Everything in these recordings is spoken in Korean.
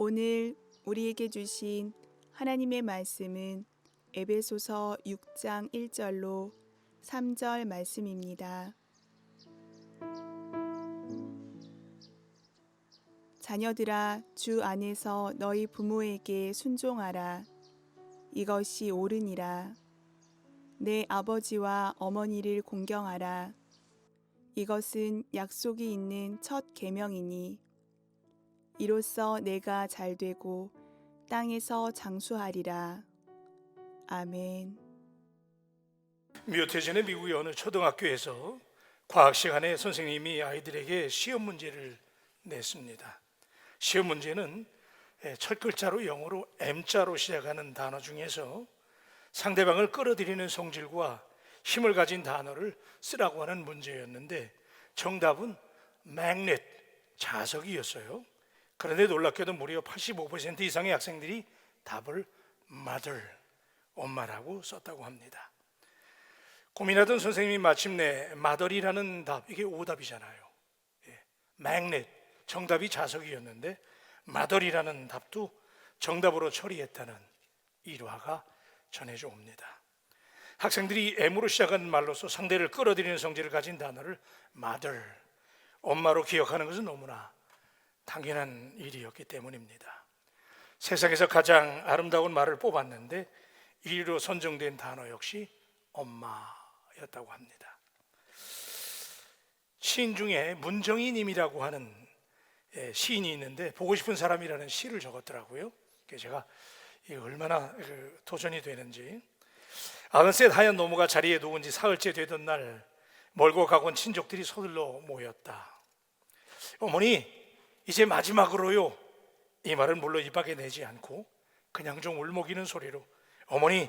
오늘 우리에게 주신 하나님의 말씀은 에베소서 6장 1절로 3절 말씀입니다. 자녀들아, 주 안에서 너희 부모에게 순종하라. 이것이 옳으니라. 내 아버지와 어머니를 공경하라. 이것은 약속이 있는 첫 계명이니 이로써 내가 잘되고 땅에서 장수하리라. 아멘. 몇 해 전에 미국의 어느 초등학교에서 과학 시간에 선생님이 아이들에게 시험 문제를 냈습니다. 시험 문제는 첫 글자로 영어로 M자로 시작하는 단어 중에서 상대방을 끌어들이는 성질과 힘을 가진 단어를 쓰라고 하는 문제였는데 정답은 magnet, 자석이었어요. 그런데 놀랍게도 무려 85% 이상의 학생들이 답을 mother, 엄마라고 썼다고 합니다. 고민하던 선생님이 마침내 mother이라는 답, 이게 오답이잖아요. magnet, 정답이 자석이었는데 mother이라는 답도 정답으로 처리했다는 일화가 전해져 옵니다. 학생들이 M으로 시작하는 말로서 상대를 끌어들이는 성질을 가진 단어를 mother, 엄마로 기억하는 것은 너무나 당연한 일이었기 때문입니다. 세상에서 가장 아름다운 말을 뽑았는데 1위로 선정된 단어 역시 엄마였다고 합니다. 시인 중에 문정희님이라고 하는 시인이 있는데 보고 싶은 사람이라는 시를 적었더라고요. 제가 얼마나 도전이 되는지. 90셋 하얀 노모가 자리에 누운 지 사흘째 되던 날 멀고 가곤 친족들이 서둘러 모였다. 어머니, 이제 마지막으로요. 이 말은 물론 입 밖에 내지 않고 그냥 좀 울먹이는 소리로, 어머니,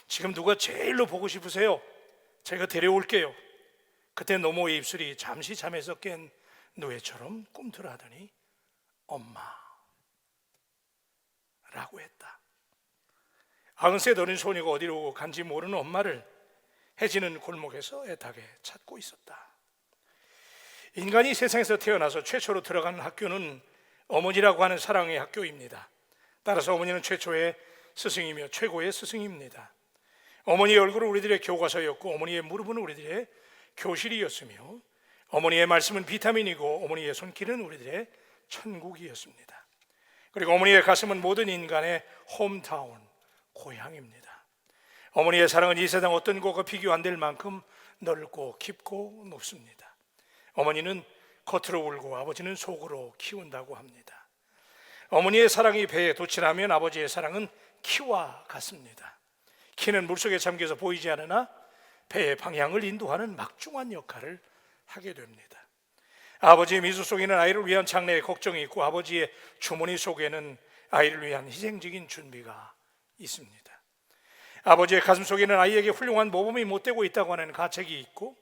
지금 누가 제일로 보고 싶으세요? 제가 데려올게요. 그때 노모의 입술이 잠시 잠에서 깬 노예처럼 꿈틀하더니 엄마라고 했다. 90셋 어린 소녀가 어디로 간지 모르는 엄마를 해지는 골목에서 애타게 찾고 있었다. 인간이 세상에서 태어나서 최초로 들어가는 학교는 어머니라고 하는 사랑의 학교입니다. 따라서 어머니는 최초의 스승이며 최고의 스승입니다. 어머니의 얼굴은 우리들의 교과서였고 어머니의 무릎은 우리들의 교실이었으며 어머니의 말씀은 비타민이고 어머니의 손길은 우리들의 천국이었습니다. 그리고 어머니의 가슴은 모든 인간의 홈타운, 고향입니다. 어머니의 사랑은 이 세상 어떤 곳과 비교 안 될 만큼 넓고 깊고 높습니다. 어머니는 겉으로 울고 아버지는 속으로 키운다고 합니다. 어머니의 사랑이 배에 돋치라면 아버지의 사랑은 키와 같습니다. 키는 물속에 잠겨서 보이지 않으나 배의 방향을 인도하는 막중한 역할을 하게 됩니다. 아버지의 미소 속에는 아이를 위한 장래의 걱정이 있고 아버지의 주머니 속에는 아이를 위한 희생적인 준비가 있습니다. 아버지의 가슴 속에는 아이에게 훌륭한 모범이 못되고 있다고 하는 가책이 있고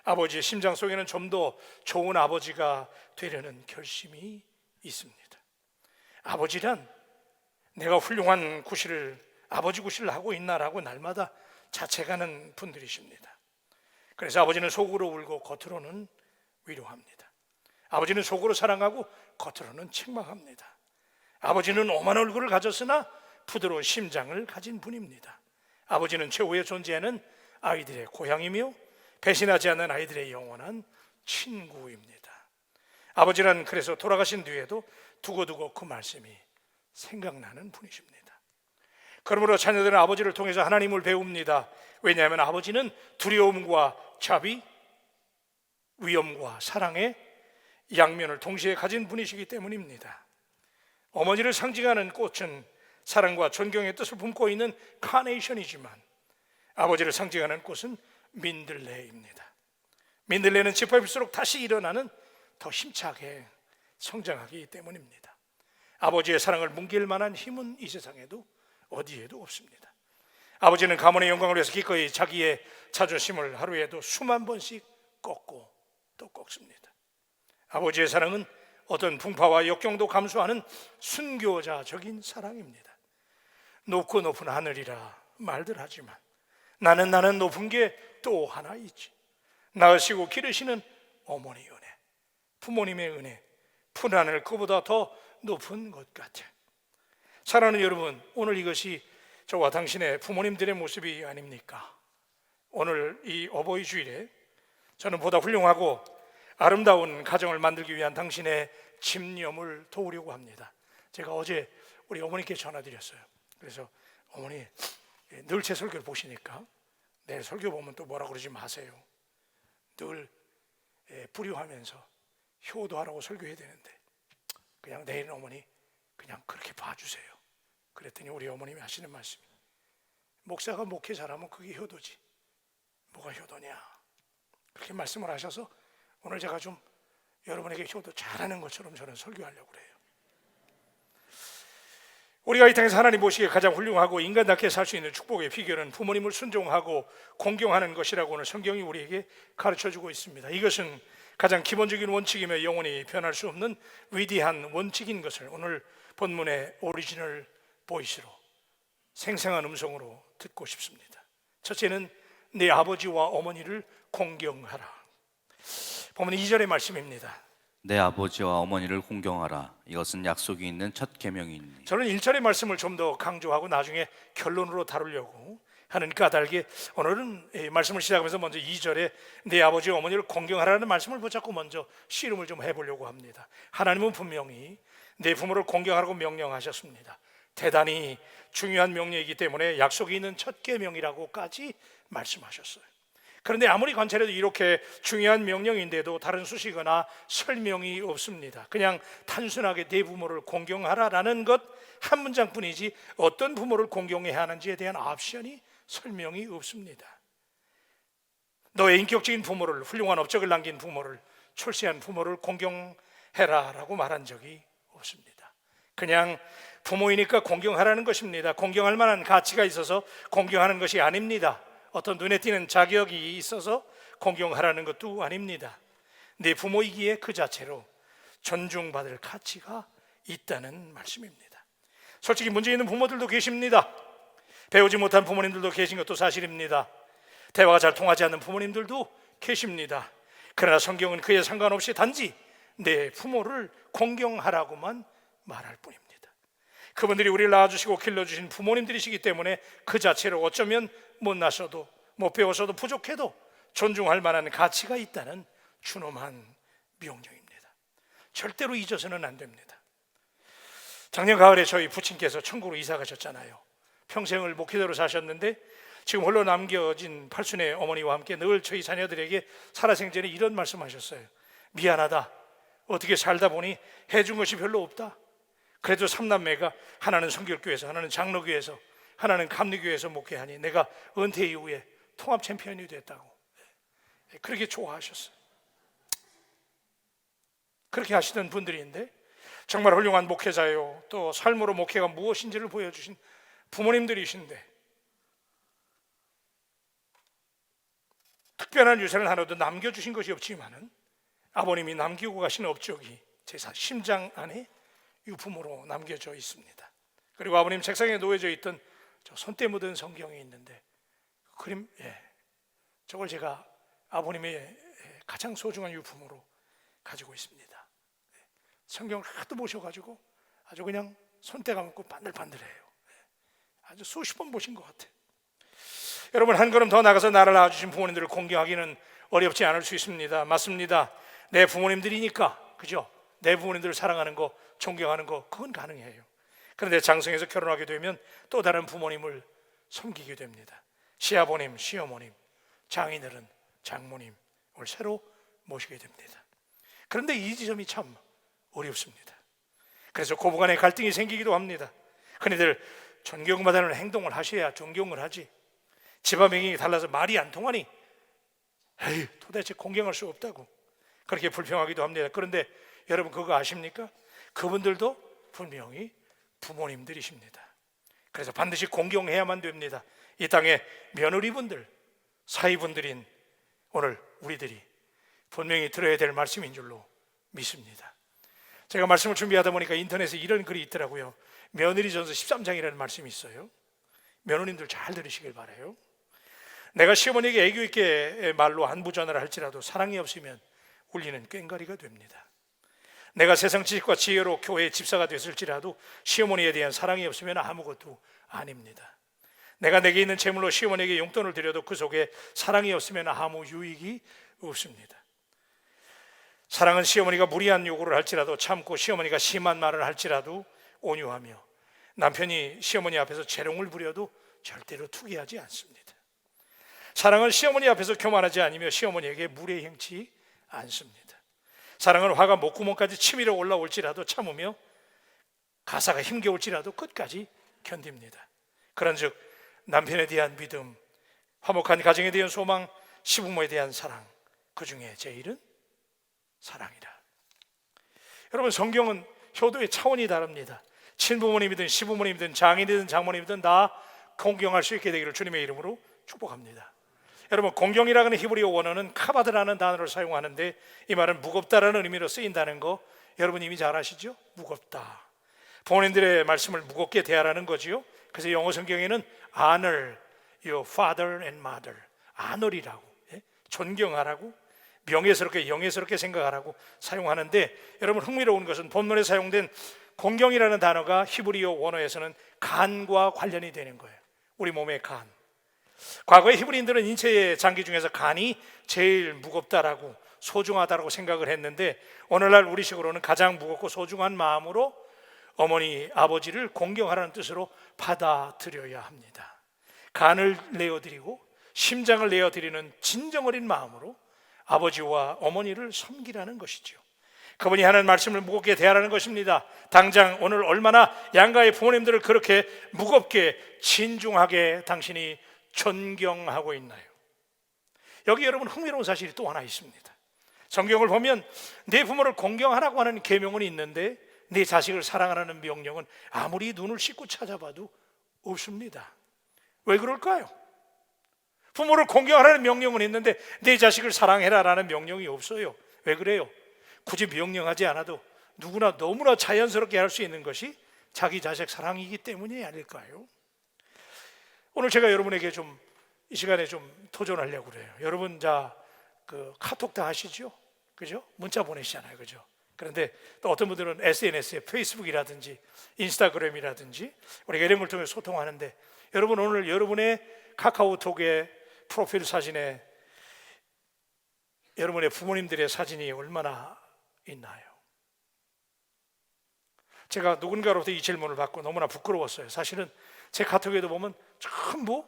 아버지의 심장 속에는 좀 더 좋은 아버지가 되려는 결심이 있습니다. 아버지란 내가 훌륭한 아버지 구실을 하고 있나라고 날마다 자책하는 분들이십니다. 그래서 아버지는 속으로 울고 겉으로는 위로합니다. 아버지는 속으로 사랑하고 겉으로는 책망합니다. 아버지는 오만 얼굴을 가졌으나 부드러운 심장을 가진 분입니다. 아버지는 최후에 존재하는 아이들의 고향이며 배신하지 않는 아이들의 영원한 친구입니다. 아버지는 그래서 돌아가신 뒤에도 두고두고 그 말씀이 생각나는 분이십니다. 그러므로 자녀들은 아버지를 통해서 하나님을 배웁니다. 왜냐하면 아버지는 두려움과 자비, 위엄과 사랑의 양면을 동시에 가진 분이시기 때문입니다. 어머니를 상징하는 꽃은 사랑과 존경의 뜻을 품고 있는 카네이션이지만 아버지를 상징하는 꽃은 민들레입니다. 민들레는 짓밟을수록 다시 일어나는 더 힘차게 성장하기 때문입니다. 아버지의 사랑을 뭉갤 만한 힘은 이 세상에도 어디에도 없습니다. 아버지는 가문의 영광을 위해서 기꺼이 자기의 자존심을 하루에도 수만 번씩 꺾고 또 꺾습니다. 아버지의 사랑은 어떤 풍파와 역경도 감수하는 순교자적인 사랑입니다. 높고 높은 하늘이라 말들 하지만 나는 높은 게 또 하나 있지. 낳으시고 기르시는 어머니 은혜, 부모님의 은혜, 푸른 하늘 그보다 더 높은 것 같아. 사랑하는 여러분, 오늘 이것이 저와 당신의 부모님들의 모습이 아닙니까? 오늘 이 어버이 주일에 저는 보다 훌륭하고 아름다운 가정을 만들기 위한 당신의 집념을 도우려고 합니다. 제가 어제 우리 어머니께 전화드렸어요. 그래서 어머니, 늘 제 설교를 보시니까 내일 설교 보면 또 뭐라 그러지 마세요. 늘 불효하면서 효도하라고 설교해야 되는데 그냥 내일은 어머니 그냥 그렇게 봐주세요. 그랬더니 우리 어머님이 하시는 말씀이, 목사가 목회 잘하면 그게 효도지 뭐가 효도냐, 그렇게 말씀을 하셔서 오늘 제가 좀 여러분에게 효도 잘하는 것처럼 저는 설교하려고 그래요. 우리가 이 땅에서 하나님 보시기에 가장 훌륭하고 인간답게 살 수 있는 축복의 비결은 부모님을 순종하고 공경하는 것이라고 오늘 성경이 우리에게 가르쳐주고 있습니다. 이것은 가장 기본적인 원칙이며 영원히 변할 수 없는 위대한 원칙인 것을 오늘 본문의 오리지널 보이스로 생생한 음성으로 듣고 싶습니다. 첫째는 내 아버지와 어머니를 공경하라. 본문 2절의 말씀입니다. 내 아버지와 어머니를 공경하라. 이것은 약속이 있는 첫 계명이니. 저는 1절의 말씀을 좀 더 강조하고 나중에 결론으로 다루려고 하는 까닭에 오늘은 말씀을 시작하면서 먼저 2절에 내 아버지와 어머니를 공경하라는 말씀을 붙잡고 먼저 씨름을 좀 해보려고 합니다. 하나님은 분명히 내 부모를 공경하라고 명령하셨습니다. 대단히 중요한 명령이기 때문에 약속이 있는 첫 계명이라고까지 말씀하셨어요. 그런데 아무리 관찰해도 이렇게 중요한 명령인데도 다른 수식어나 설명이 없습니다. 그냥 단순하게 내 부모를 공경하라라는 것 한 문장뿐이지 어떤 부모를 공경해야 하는지에 대한 옵션이 설명이 없습니다. 너의 인격적인 부모를, 훌륭한 업적을 남긴 부모를, 출세한 부모를 공경해라라고 말한 적이 없습니다. 그냥 부모이니까 공경하라는 것입니다. 공경할 만한 가치가 있어서 공경하는 것이 아닙니다. 어떤 눈에 띄는 자격이 있어서 공경하라는 것도 아닙니다. 내 부모이기에 그 자체로 존중받을 가치가 있다는 말씀입니다. 솔직히 문제 있는 부모들도 계십니다. 배우지 못한 부모님들도 계신 것도 사실입니다. 대화가 잘 통하지 않는 부모님들도 계십니다. 그러나 성경은 그에 상관없이 단지 내 부모를 공경하라고만 말할 뿐입니다. 그분들이 우리를 낳아주시고 길러주신 부모님들이시기 때문에 그 자체로 어쩌면 못나서도 못 배워서도 부족해도 존중할 만한 가치가 있다는 준엄한 명령입니다. 절대로 잊어서는 안 됩니다. 작년 가을에 저희 부친께서 천국으로 이사 가셨잖아요. 평생을 목회자로 사셨는데 지금 홀로 남겨진 팔순의 어머니와 함께 늘 저희 자녀들에게 살아생전에 이런 말씀하셨어요. 미안하다. 어떻게 살다 보니 해준 것이 별로 없다. 그래도 삼남매가 하나는 성결교회에서, 하나는 장로교회에서, 하나는 감리교회에서 목회하니 내가 은퇴 이후에 통합 챔피언이 됐다고 그렇게 좋아하셨어요. 그렇게 하시던 분들인데 정말 훌륭한 목회자요, 또 삶으로 목회가 무엇인지를 보여주신 부모님들이신데 특별한 유산을 하나도 남겨주신 것이 없지만은 아버님이 남기고 가신 업적이 제 심장 안에 유품으로 남겨져 있습니다. 그리고 아버님 책상에 놓여져 있던 저 손때 묻은 성경이 있는데 그림, 저걸 제가 아버님의 가장 소중한 유품으로 가지고 있습니다. 성경을 하도 보셔가지고 아주 그냥 손때가 묻고 반들반들해요. 아주 수십 번 보신 것 같아요. 여러분, 한 걸음 더 나가서 나를 낳아주신 부모님들을 공경하기는 어렵지 않을 수 있습니다. 맞습니다. 내 부모님들이니까, 그죠? 내 부모님들을 사랑하는 거, 존경하는 거, 그건 가능해요. 그런데 장성해서 결혼하게 되면 또 다른 부모님을 섬기게 됩니다. 시아버님, 시어머님, 장인어른, 장모님을 새로 모시게 됩니다. 그런데 이 지점이 참 어렵습니다. 그래서 고부간에 갈등이 생기기도 합니다. 흔히들 존경받는 행동을 하셔야 존경을 하지, 집안 배경이 달라서 말이 안 통하니 에이, 도대체 공경할 수 없다고 그렇게 불평하기도 합니다. 그런데 여러분 그거 아십니까? 그분들도 분명히 부모님들이십니다. 그래서 반드시 공경해야만 됩니다. 이 땅의 며느리분들, 사위분들인 오늘 우리들이 분명히 들어야 될 말씀인 줄로 믿습니다. 제가 말씀을 준비하다 보니까 인터넷에 이런 글이 있더라고요. 며느리전서 13장이라는 말씀이 있어요. 며느님들 잘 들으시길 바라요. 내가 시어머니에게 애교 있게 말로 안부 전화를 할지라도 사랑이 없으면 울리는 꽹과리가 됩니다. 내가 세상 지식과 지혜로 교회의 집사가 됐을지라도 시어머니에 대한 사랑이 없으면 아무것도 아닙니다. 내가 내게 있는 재물로 시어머니에게 용돈을 드려도 그 속에 사랑이 없으면 아무 유익이 없습니다. 사랑은 시어머니가 무리한 요구를 할지라도 참고 시어머니가 심한 말을 할지라도 온유하며 남편이 시어머니 앞에서 재롱을 부려도 절대로 투기하지 않습니다. 사랑은 시어머니 앞에서 교만하지 않으며 시어머니에게 무례 행치 않습니다. 사랑은 화가 목구멍까지 치밀어 올라올지라도 참으며 가사가 힘겨울지라도 끝까지 견딥니다. 그런즉 남편에 대한 믿음, 화목한 가정에 대한 소망, 시부모에 대한 사랑, 그 중에 제일은 사랑이라. 여러분, 성경은 효도의 차원이 다릅니다. 친부모님이든 시부모님이든 장인이든 장모님이든 다 공경할 수 있게 되기를 주님의 이름으로 축복합니다. 여러분, 공경이라는 히브리어 원어는 카바드라는 단어를 사용하는데 이 말은 무겁다라는 의미로 쓰인다는 거 여러분 이미 잘 아시죠? 무겁다. 부모님들의 말씀을 무겁게 대하라는 거지요. 그래서 영어 성경에는 honor your father and mother, honor이라고, 존경하라고, 명예스럽게 영예스럽게 생각하라고 사용하는데, 여러분 흥미로운 것은 본문에 사용된 공경이라는 단어가 히브리어 원어에서는 간과 관련이 되는 거예요. 우리 몸의 간. 과거의 히브리인들은 인체의 장기 중에서 간이 제일 무겁다라고 소중하다라고 생각을 했는데, 오늘날 우리식으로는 가장 무겁고 소중한 마음으로 어머니, 아버지를 공경하라는 뜻으로 받아들여야 합니다. 간을 내어드리고 심장을 내어드리는 진정 어린 마음으로 아버지와 어머니를 섬기라는 것이죠. 그분이 하는 말씀을 무겁게 대하라는 것입니다. 당장 오늘 얼마나 양가의 부모님들을 그렇게 무겁게 진중하게 당신이 존경하고 있나요? 여기 여러분 흥미로운 사실이 또 하나 있습니다. 성경을 보면 내 부모를 공경하라고 하는 계명은 있는데 내 자식을 사랑하라는 명령은 아무리 눈을 씻고 찾아봐도 없습니다. 왜 그럴까요? 부모를 공경하라는 명령은 있는데 내 자식을 사랑해라라는 명령이 없어요. 왜 그래요? 굳이 명령하지 않아도 누구나 너무나 자연스럽게 할 수 있는 것이 자기 자식 사랑이기 때문이 아닐까요? 오늘 제가 여러분에게 좀 이 시간에 좀 도전하려고 그래요. 여러분 그 카톡 다 하시죠? 그죠? 문자 보내시잖아요. 그죠? 그런데 또 어떤 분들은 SNS에 페이스북이라든지 인스타그램이라든지 우리가 이런 걸 통해 소통하는데, 여러분 오늘 여러분의 카카오톡에 프로필 사진에 여러분의 부모님들의 사진이 얼마나 있나요? 제가 누군가로부터 이 질문을 받고 너무나 부끄러웠어요. 사실은 제 카톡에도 보면 전부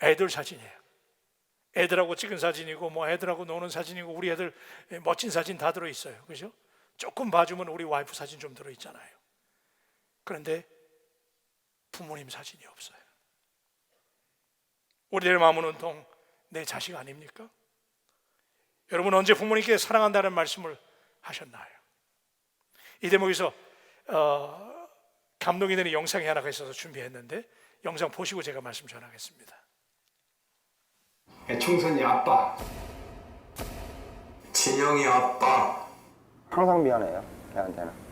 애들 사진이에요. 애들하고 찍은 사진이고 뭐 애들하고 노는 사진이고 우리 애들 멋진 사진 다 들어있어요. 그죠? 조금 봐주면 우리 와이프 사진 좀 들어있잖아요. 그런데 부모님 사진이 없어요. 우리들의 마음은 온통 내 자식 아닙니까? 여러분 언제 부모님께 사랑한다는 말씀을 하셨나요? 이 대목에서 감동이 되는 영상이 하나가 있어서 준비했는데 영상 보시고 제가 말씀 전하겠습니다. 충선이 아빠, 진영이 아빠. 항상 미안해요, 걔한테는.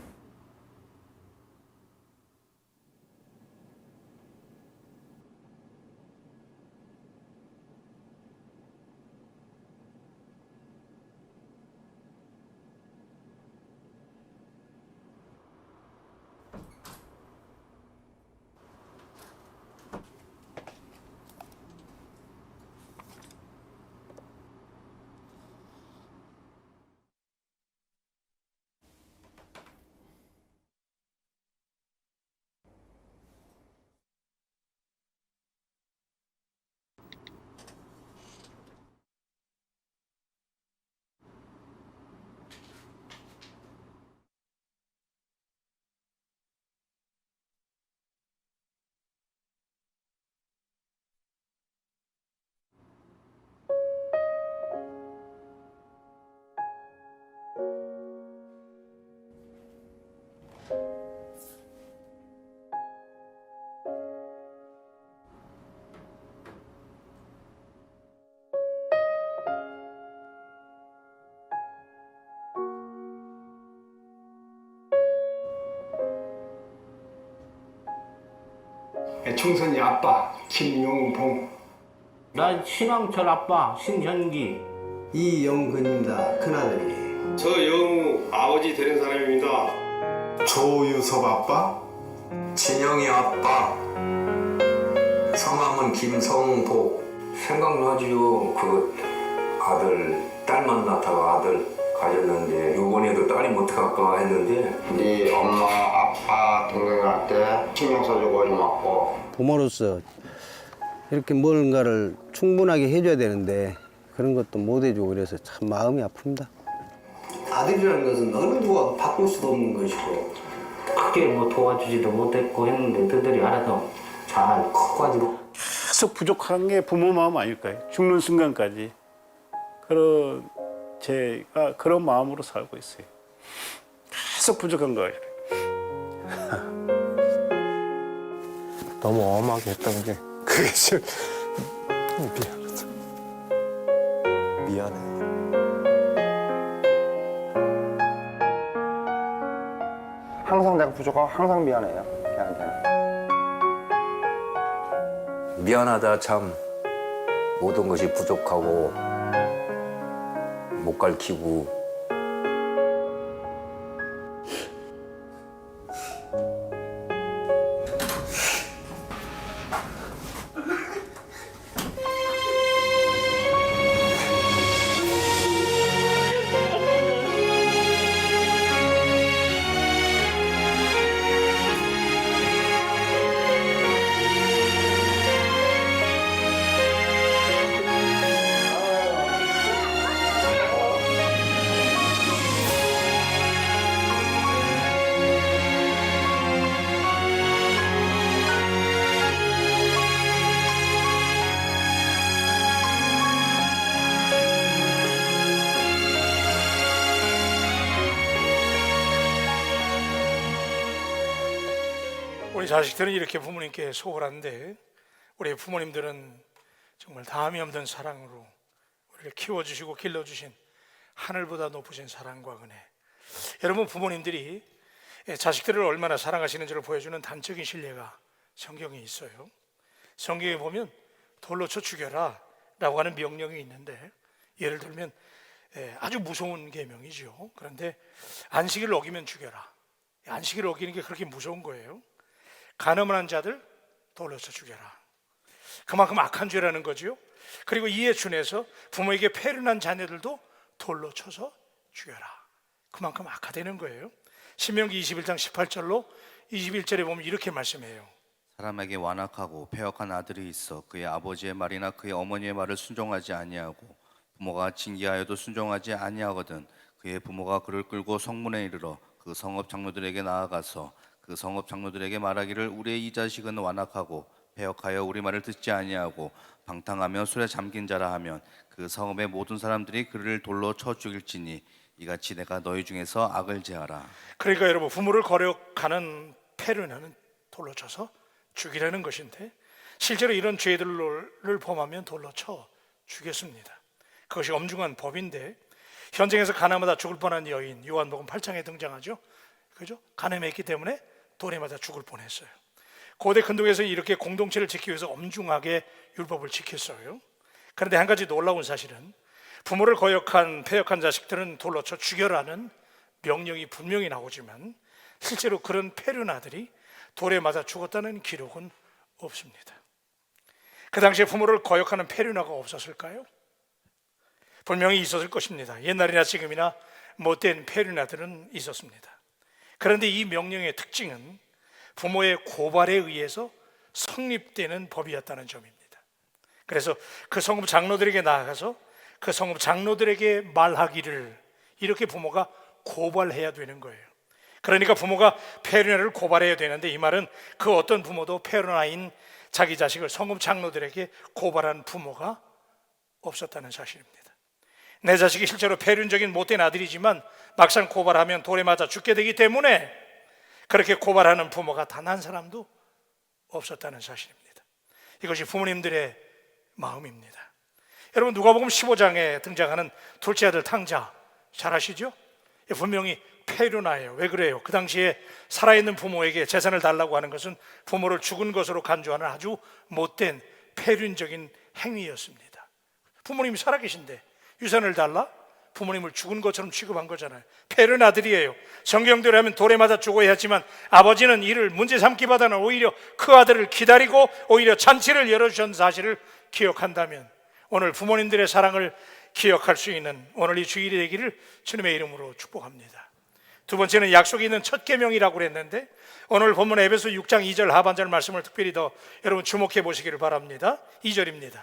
충선이 아빠, 김용봉. 난 신왕철 아빠 신현기. 이영근입니다. 큰아들이. 저 영우 아버지 되는 사람입니다. 조유섭 아빠, 진영이 아빠, 성함은 김성복. 생각나지요. 그 아들, 딸 만나다가 아들 가졌는데 요번에도 딸이 못할까 했는데 네 엄마, 아빠, 동생한테 신경 써주고 고맙고. 부모로서 이렇게 뭔가를 충분하게 해줘야 되는데 그런 것도 못 해주고 그래서 참 마음이 아픕니다. 아들이라는 것은 어느 누가 바꿀 수도 없는 것이고 크게 뭐 도와주지도 못했고 했는데 그들이 알아서 잘 커가지고 계속 부족한 게 부모 마음 아닐까요? 죽는 순간까지 그런 제가 그런 마음으로 살고 있어요. 계속 부족한 거예요. 너무 엄하게 했던 게 그게 좀 미안하다. 미안해요. 항상 내가 부족하고 항상 미안해요. 걔한테는. 미안하다 참. 모든 것이 부족하고 못 가르치고 우리 자식들은 이렇게 부모님께 소홀한데 우리 부모님들은 정말 다함이 없는 사랑으로 우리를 키워주시고 길러주신 하늘보다 높으신 사랑과 은혜. 여러분, 부모님들이 자식들을 얼마나 사랑하시는지를 보여주는 단적인 신뢰가 성경에 있어요. 성경에 보면 돌로 쳐 죽여라 라고 하는 명령이 있는데, 예를 들면 아주 무서운 계명이죠. 그런데 안식일을 어기면 죽여라. 안식일을 어기는 게 그렇게 무서운 거예요. 간음한 자들 돌로 쳐 죽여라. 그만큼 악한 죄라는 거죠. 그리고 이에 준해서 부모에게 폐륜한 자녀들도 돌로 쳐서 죽여라. 그만큼 악화되는 거예요. 신명기 21장 18절로 21절에 보면 이렇게 말씀해요. 사람에게 완악하고 패역한 아들이 있어 그의 아버지의 말이나 그의 어머니의 말을 순종하지 아니하고 부모가 징계하여도 순종하지 아니하거든 그의 부모가 그를 끌고 성문에 이르러 그 성읍 장로들에게 나아가서 그 성읍 장로들에게 말하기를 우리의 이 자식은 완악하고 패역하여 우리 말을 듣지 아니하고 방탕하며 술에 잠긴 자라 하면 그 성읍의 모든 사람들이 그를 돌로 쳐 죽일지니 이같이 내가 너희 중에서 악을 제하라. 그러니까 여러분, 부모를 거역하는 폐륜하는 돌로 쳐서 죽이라는 것인데, 실제로 이런 죄들을 범하면 돌로 쳐 죽였습니다. 그것이 엄중한 법인데, 현장에서 가늠하다 죽을 뻔한 여인, 요한복음 8장에 등장하죠. 그죠? 가늠했기 때문에 돌에 맞아 죽을 뻔했어요. 고대 근동에서는 이렇게 공동체를 지키기 위해서 엄중하게 율법을 지켰어요. 그런데 한 가지 놀라운 사실은 부모를 거역한 패역한 자식들은 돌로 쳐 죽여라는 명령이 분명히 나오지만 실제로 그런 폐륜 아들이 돌에 맞아 죽었다는 기록은 없습니다. 그 당시에 부모를 거역하는 폐륜아가 없었을까요? 분명히 있었을 것입니다. 옛날이나 지금이나 못된 폐륜아들은 있었습니다. 그런데 이 명령의 특징은 부모의 고발에 의해서 성립되는 법이었다는 점입니다. 그래서 그 성읍 장로들에게 나아가서 그 성읍 장로들에게 말하기를 이렇게 부모가 고발해야 되는 거예요. 그러니까 부모가 폐륜아를 고발해야 되는데, 이 말은 그 어떤 부모도 폐륜아인 자기 자식을 성읍 장로들에게 고발한 부모가 없었다는 사실입니다. 내 자식이 실제로 폐륜적인 못된 아들이지만 막상 고발하면 돌에 맞아 죽게 되기 때문에 그렇게 고발하는 부모가 단 한 사람도 없었다는 사실입니다. 이것이 부모님들의 마음입니다. 여러분, 누가복음 15장에 등장하는 둘째 아들 탕자 잘 아시죠? 분명히 폐륜아예요. 왜 그래요? 그 당시에 살아있는 부모에게 재산을 달라고 하는 것은 부모를 죽은 것으로 간주하는 아주 못된 폐륜적인 행위였습니다. 부모님이 살아계신데 유산을 달라? 부모님을 죽은 것처럼 취급한 거잖아요. 폐른 아들이에요. 성경대로 하면 돌에 맞아 죽어야 했지만 아버지는 이를 문제 삼기보다는 오히려 그 아들을 기다리고 오히려 잔치를 열어주신 사실을 기억한다면 오늘 부모님들의 사랑을 기억할 수 있는 오늘 이 주일이 되기를 주님의 이름으로 축복합니다. 두 번째는 약속이 있는 첫 계명이라고 그랬는데 오늘 본문 에베소 6장 2절 하반절 말씀을 특별히 더 여러분 주목해 보시기를 바랍니다. 2절입니다.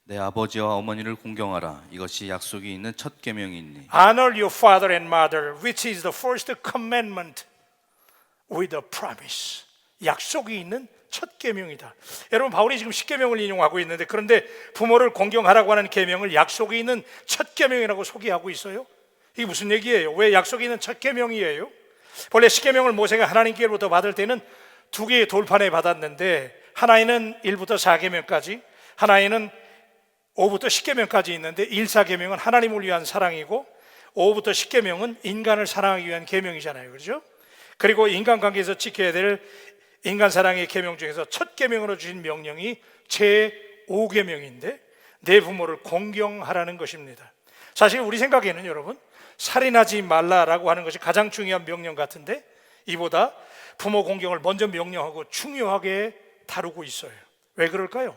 내 아버지와 어머니를 공경하라. 이것이 약속이 있는 첫 계명이니. Honor your father and mother, which is the first commandment with a promise. 약속이 있는 첫 계명이다. 여러분 바울이 지금 10계명을 인용하고 있는데 그런데 부모를 공경하라고 하는 계명을 약속이 있는 첫 계명이라고 소개하고 있어요. 이게 무슨 얘기예요? 왜 약속이 있는 첫 계명이에요? 원래 10계명을 모세가 하나님께로부터 받을 때는 두 개의 돌판에 받았는데 하나에는 1부터 4계명까지, 하나에는 5부터 10계명까지 있는데 1, 4계명은 하나님을 위한 사랑이고 5부터 10계명은 인간을 사랑하기 위한 계명이잖아요. 그렇죠? 그리고 인간관계에서 지켜야 될 인간 사랑의 계명 중에서 첫 계명으로 주신 명령이 제5계명인데 내 부모를 공경하라는 것입니다. 사실 우리 생각에는 여러분 살인하지 말라라고 하는 것이 가장 중요한 명령 같은데 이보다 부모 공경을 먼저 명령하고 중요하게 다루고 있어요. 왜 그럴까요?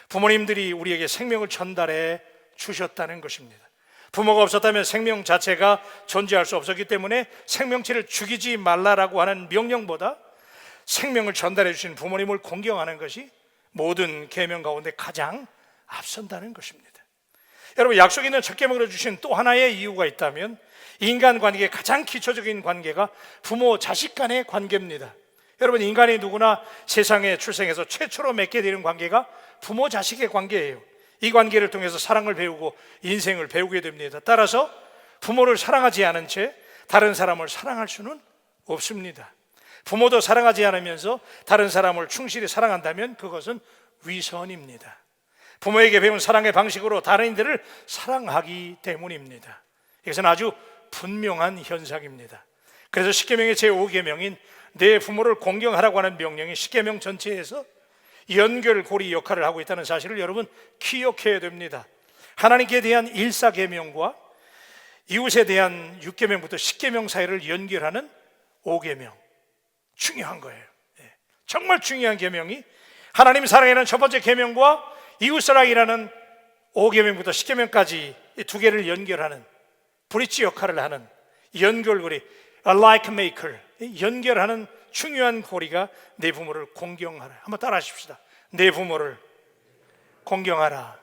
부모님들이 우리에게 생명을 전달해 주셨다는 것입니다. 부모가 없었다면 생명 자체가 존재할 수 없었기 때문에 생명체를 죽이지 말라라고 하는 명령보다 생명을 전달해 주신 부모님을 공경하는 것이 모든 계명 가운데 가장 앞선다는 것입니다. 여러분 약속 있는 첫 계명으로 주신 또 하나의 이유가 있다면 인간관계의 가장 기초적인 관계가 부모 자식 간의 관계입니다. 여러분 인간이 누구나 세상에 출생해서 최초로 맺게 되는 관계가 부모 자식의 관계예요. 이 관계를 통해서 사랑을 배우고 인생을 배우게 됩니다. 따라서 부모를 사랑하지 않은 채 다른 사람을 사랑할 수는 없습니다. 부모도 사랑하지 않으면서 다른 사람을 충실히 사랑한다면 그것은 위선입니다. 부모에게 배운 사랑의 방식으로 다른 이들을 사랑하기 때문입니다. 이것은 아주 분명한 현상입니다. 그래서 10계명의 제5계명인 내 부모를 공경하라고 하는 명령이 10계명 전체에서 연결고리 역할을 하고 있다는 사실을 여러분 기억해야 됩니다. 하나님께 대한 1, 4계명과 이웃에 대한 6계명부터 10계명 사이를 연결하는 5계명 중요한 거예요. 정말 중요한 계명이 하나님 사랑이라는 첫 번째 계명과 이웃 사랑이라는 5계명부터 10계명까지 이 두 개를 연결하는 브릿지 역할을 하는 연결고리, a like maker, 연결하는 중요한 고리가 내 부모를 공경하라. 한번 따라 하십시다. 내 부모를 공경하라.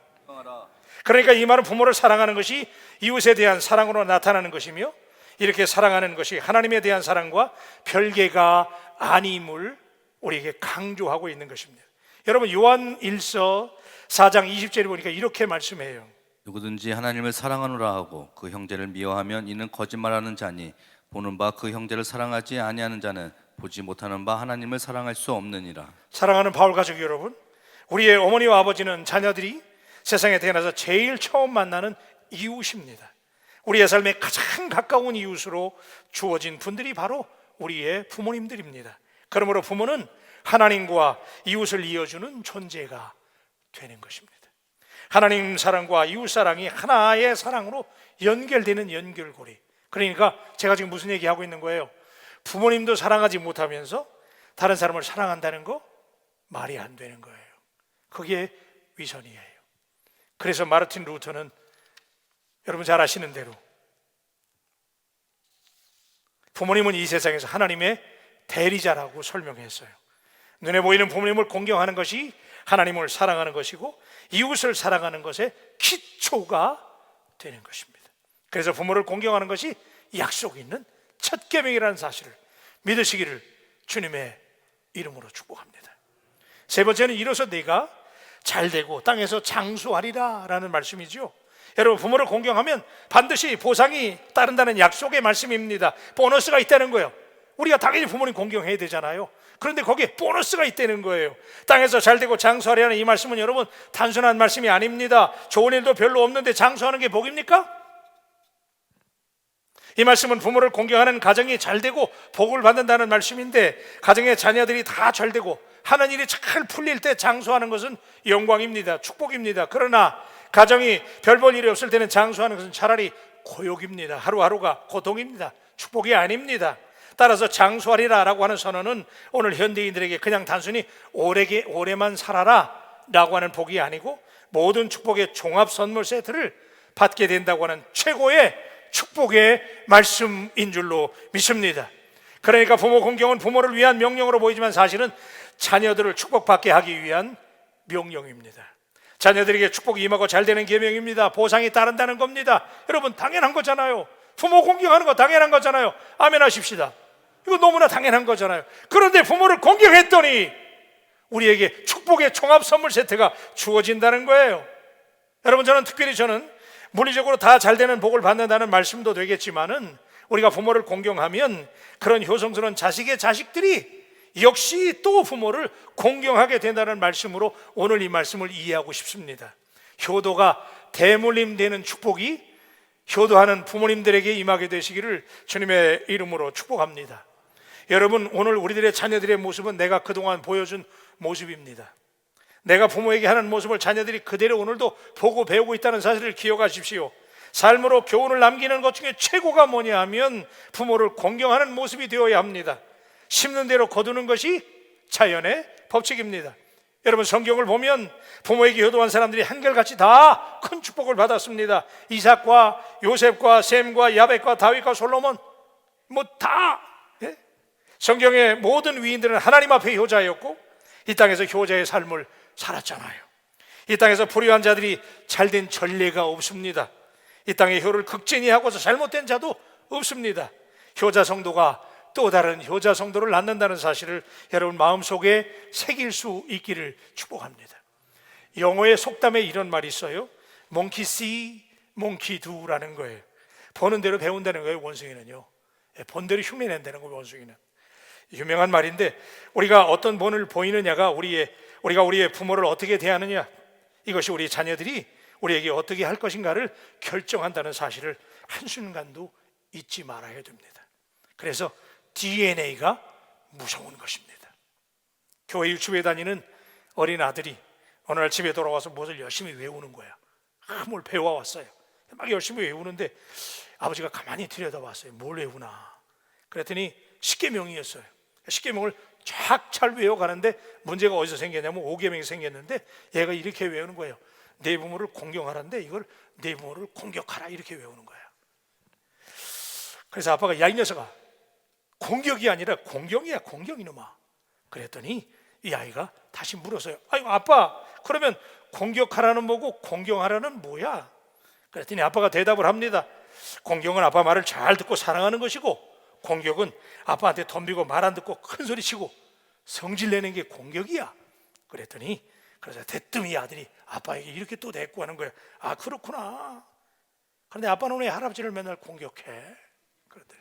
그러니까 이 말은 부모를 사랑하는 것이 이웃에 대한 사랑으로 나타나는 것이며 이렇게 사랑하는 것이 하나님에 대한 사랑과 별개가 아님을 우리에게 강조하고 있는 것입니다. 여러분 요한 1서 4장 20절에 보니까 이렇게 말씀해요. 누구든지 하나님을 사랑하노라 하고 그 형제를 미워하면 이는 거짓말하는 자니 보는 바 그 형제를 사랑하지 아니하는 자는 보지 못하는 바 하나님을 사랑할 수 없느니라. 사랑하는 바울 가족 여러분, 우리의 어머니와 아버지는 자녀들이 세상에 태어나서 제일 처음 만나는 이웃입니다. 우리의 삶에 가장 가까운 이웃으로 주어진 분들이 바로 우리의 부모님들입니다. 그러므로 부모는 하나님과 이웃을 이어주는 존재가 되는 것입니다. 하나님 사랑과 이웃 사랑이 하나의 사랑으로 연결되는 연결고리. 그러니까 제가 지금 무슨 얘기하고 있는 거예요? 부모님도 사랑하지 못하면서 다른 사람을 사랑한다는 거 말이 안 되는 거예요. 그게 위선이에요. 그래서 마르틴 루터는 여러분 잘 아시는 대로 부모님은 이 세상에서 하나님의 대리자라고 설명했어요. 눈에 보이는 부모님을 공경하는 것이 하나님을 사랑하는 것이고 이웃을 사랑하는 것의 기초가 되는 것입니다. 그래서 부모를 공경하는 것이 약속 있는 첫 계명이라는 사실을 믿으시기를 주님의 이름으로 축복합니다. 세 번째는 이로써 내가 잘되고 땅에서 장수하리라 라는 말씀이죠. 여러분 부모를 공경하면 반드시 보상이 따른다는 약속의 말씀입니다. 보너스가 있다는 거예요. 우리가 당연히 부모님 공경해야 되잖아요. 그런데 거기에 보너스가 있다는 거예요. 땅에서 잘되고 장수하리라는 이 말씀은 여러분 단순한 말씀이 아닙니다. 좋은 일도 별로 없는데 장수하는 게 복입니까? 이 말씀은 부모를 공경하는 가정이 잘되고 복을 받는다는 말씀인데 가정의 자녀들이 다 잘되고 하는 일이 잘 풀릴 때 장수하는 것은 영광입니다. 축복입니다. 그러나 가정이 별 볼 일이 없을 때는 장수하는 것은 차라리 고욕입니다. 하루하루가 고통입니다. 축복이 아닙니다. 따라서 장수하리라 라고 하는 선언은 오늘 현대인들에게 그냥 단순히 오래만 살아라 라고 하는 복이 아니고 모든 축복의 종합 선물 세트를 받게 된다고 하는 최고의 축복의 말씀인 줄로 믿습니다. 그러니까 부모 공경은 부모를 위한 명령으로 보이지만 사실은 자녀들을 축복받게 하기 위한 명령입니다. 자녀들에게 축복이 임하고 잘 되는 계명입니다. 보상이 따른다는 겁니다. 여러분, 당연한 거잖아요. 부모 공경하는 거 당연한 거잖아요. 아멘 하십시다. 이거 너무나 당연한 거잖아요. 그런데 부모를 공경했더니 우리에게 축복의 종합 선물 세트가 주어진다는 거예요. 여러분, 특별히 저는 물리적으로 다 잘 되는 복을 받는다는 말씀도 되겠지만은 우리가 부모를 공경하면 그런 효성스러운 자식의 자식들이 역시 또 부모를 공경하게 된다는 말씀으로 오늘 이 말씀을 이해하고 싶습니다. 효도가 대물림되는 축복이 효도하는 부모님들에게 임하게 되시기를 주님의 이름으로 축복합니다. 여러분, 오늘 우리들의 자녀들의 모습은 내가 그동안 보여준 모습입니다. 내가 부모에게 하는 모습을 자녀들이 그대로 오늘도 보고 배우고 있다는 사실을 기억하십시오. 삶으로 교훈을 남기는 것 중에 최고가 뭐냐 하면 부모를 공경하는 모습이 되어야 합니다. 심는 대로 거두는 것이 자연의 법칙입니다. 여러분, 성경을 보면 부모에게 효도한 사람들이 한결같이 다 큰 축복을 받았습니다. 이삭과 요셉과 셈과 야벳과 다윗과 솔로몬, 다 성경의 모든 위인들은 하나님 앞에 효자였고 이 땅에서 효자의 삶을 살았잖아요. 이 땅에서 불의한 자들이 잘된 전례가 없습니다. 이 땅에 효를 극진히 하고서 잘못된 자도 없습니다. 효자 성도가 또 다른 효자 성도를 낳는다는 사실을 여러분 마음속에 새길 수 있기를 축복합니다. 영어의 속담에 이런 말이 있어요. Monkey see, monkey do라는 거예요. 보는 대로 배운다는 거예요. 원숭이는요, 본대로 흉내낸다는 거예요. 원숭이는 유명한 말인데, 우리가 어떤 본을 보이느냐가 우리가 우리의 부모를 어떻게 대하느냐, 이것이 우리 자녀들이 우리에게 어떻게 할 것인가를 결정한다는 사실을 한순간도 잊지 말아야 됩니다. 그래서 DNA가 무서운 것입니다. 교회 유치부에 다니는 어린 아들이 어느 날 집에 돌아와서 무엇을 열심히 외우는 거야. 뭘 배워왔어요. 막 열심히 외우는데 아버지가 가만히 들여다봤어요. 뭘 외우나. 그랬더니 십계명이었어요. 십계명을 쫙 잘 외워가는데 문제가 어디서 생겼냐면 5계명이 생겼는데 얘가 이렇게 외우는 거예요. 내 부모를 공경하라는데 이걸 내 부모를 공격하라, 이렇게 외우는 거야. 그래서 아빠가, 야, 이 녀석아, 공격이 아니라 공경이야, 공경 이놈아. 그랬더니 이 아이가 다시 물었어요. 아이고, 아빠, 그러면 공격하라는 뭐고 공경하라는 뭐야? 그랬더니 아빠가 대답을 합니다. 공경은 아빠 말을 잘 듣고 사랑하는 것이고, 공격은 아빠한테 덤비고 말 안 듣고 큰 소리 치고 성질 내는 게 공격이야. 그랬더니 그래서 대뜸 아들이 아빠에게 이렇게 또 대꾸하는 거야. 아, 그렇구나. 그런데 아빠는 왜 할아버지를 맨날 공격해? 그러더래.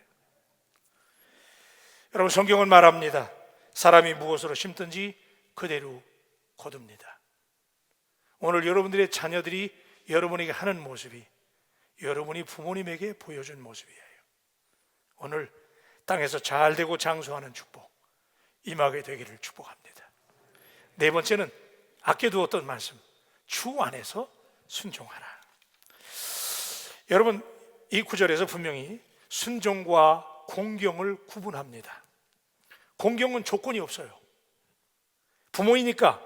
여러분, 성경은 말합니다. 사람이 무엇으로 심든지 그대로 거둡니다. 오늘 여러분들의 자녀들이 여러분에게 하는 모습이 여러분이 부모님에게 보여준 모습이에요. 오늘 땅에서 잘 되고 장수하는 축복 임하게 되기를 축복합니다. 네 번째는 아껴두었던 말씀, 주 안에서 순종하라. 여러분, 이 구절에서 분명히 순종과 공경을 구분합니다. 공경은 조건이 없어요. 부모이니까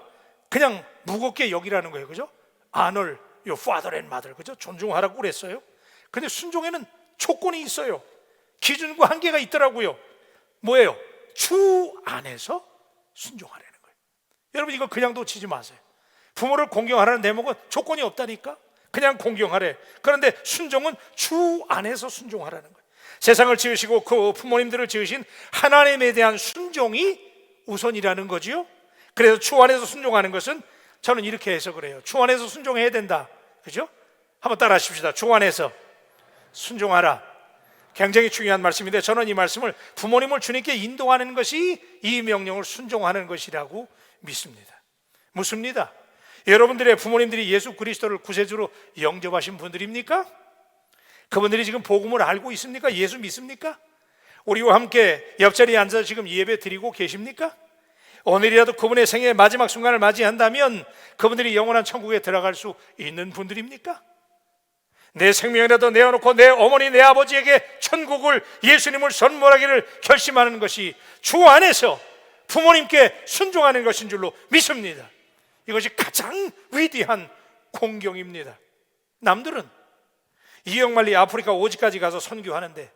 그냥 무겁게 여기라는 거예요. 그죠? honor your father and mother, 그죠? 존중하라고 그랬어요. 근데 순종에는 조건이 있어요. 기준과 한계가 있더라고요. 뭐예요? 주 안에서 순종하라는 거예요. 여러분, 이거 그냥 놓치지 마세요. 부모를 공경하라는 대목은 조건이 없다니까. 그냥 공경하래. 그런데 순종은 주 안에서 순종하라는 거예요. 세상을 지으시고 그 부모님들을 지으신 하나님에 대한 순종이 우선이라는 거지요. 그래서 주 안에서 순종하는 것은 저는 이렇게 해석을 해요. 주 안에서 순종해야 된다. 그죠? 한번 따라 하십시다. 주 안에서 순종하라. 굉장히 중요한 말씀인데 저는 이 말씀을 부모님을 주님께 인도하는 것이 이 명령을 순종하는 것이라고 믿습니다. 묻습니다. 여러분들의 부모님들이 예수 그리스도를 구세주로 영접하신 분들입니까? 그분들이 지금 복음을 알고 있습니까? 예수 믿습니까? 우리와 함께 옆자리에 앉아서 지금 예배 드리고 계십니까? 오늘이라도 그분의 생애의 마지막 순간을 맞이한다면 그분들이 영원한 천국에 들어갈 수 있는 분들입니까? 내 생명이라도 내어놓고 내 어머니 내 아버지에게 천국을 예수님을 선물하기를 결심하는 것이 주 안에서 부모님께 순종하는 것인 줄로 믿습니다. 이것이 가장 위대한 공경입니다. 남들은 이역만리 아프리카 오지까지 가서 선교하는데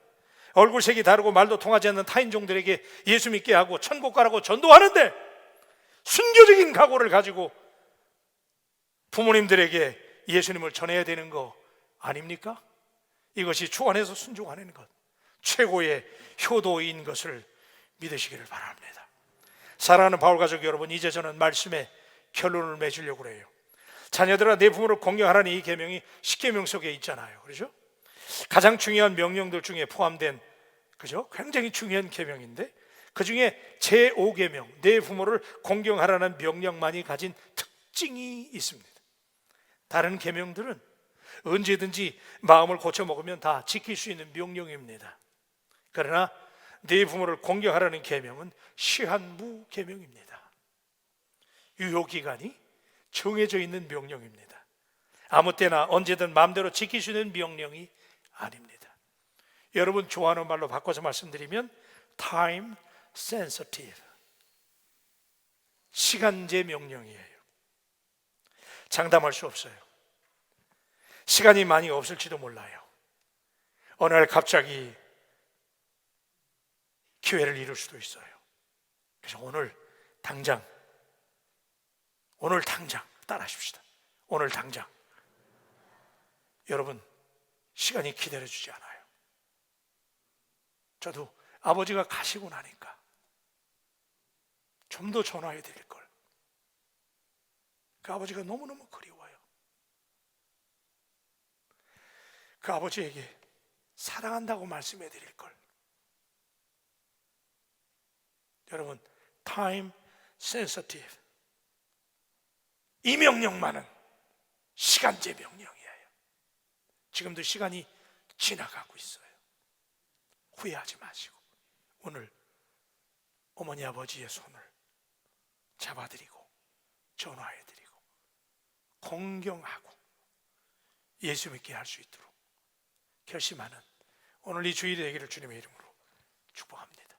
얼굴색이 다르고 말도 통하지 않는 타인종들에게 예수 믿게 하고 천국 가라고 전도하는데 순교적인 각오를 가지고 부모님들에게 예수님을 전해야 되는 거 아닙니까? 이것이 주 안에서 순종하는 것, 최고의 효도인 것을 믿으시기를 바랍니다. 사랑하는 바울 가족 여러분, 이제 저는 말씀에 결론을 맺으려고 해요. 자녀들아 내 부모를 공경하라는 이 계명이 십계명 속에 있잖아요. 그렇죠? 가장 중요한 명령들 중에 포함된, 그죠? 굉장히 중요한 계명인데 그 중에 제5계명 내 부모를 공경하라는 명령만이 가진 특징이 있습니다. 다른 계명들은 언제든지 마음을 고쳐 먹으면 다 지킬 수 있는 명령입니다. 그러나 내 부모를 공경하라는 계명은 시한부 계명입니다. 유효기간이 정해져 있는 명령입니다. 아무 때나 언제든 마음대로 지킬 수 있는 명령이 아닙니다. 여러분 좋아하는 말로 바꿔서 말씀드리면 time sensitive, 시간제 명령이에요. 장담할 수 없어요. 시간이 많이 없을지도 몰라요. 어느 날 갑자기 기회를 잃을 수도 있어요. 그래서 오늘 당장 따라하십시다. 오늘 당장. 여러분 시간이 기다려주지 않아요. 저도 아버지가 가시고 나니까 좀 더 전화해 드릴 걸. 그 아버지가 너무너무 그리워요. 그 아버지에게 사랑한다고 말씀해 드릴 걸. 여러분 time sensitive, 이 명령만은 시간제 명령이에요. 지금도 시간이 지나가고 있어요. 후회하지 마시고 오늘 어머니 아버지의 손을 잡아드리고 전화해드리고 공경하고 예수 믿게 할 수 있도록 결심하는 오늘 이 주일이 되기를 주님의 이름으로 축복합니다.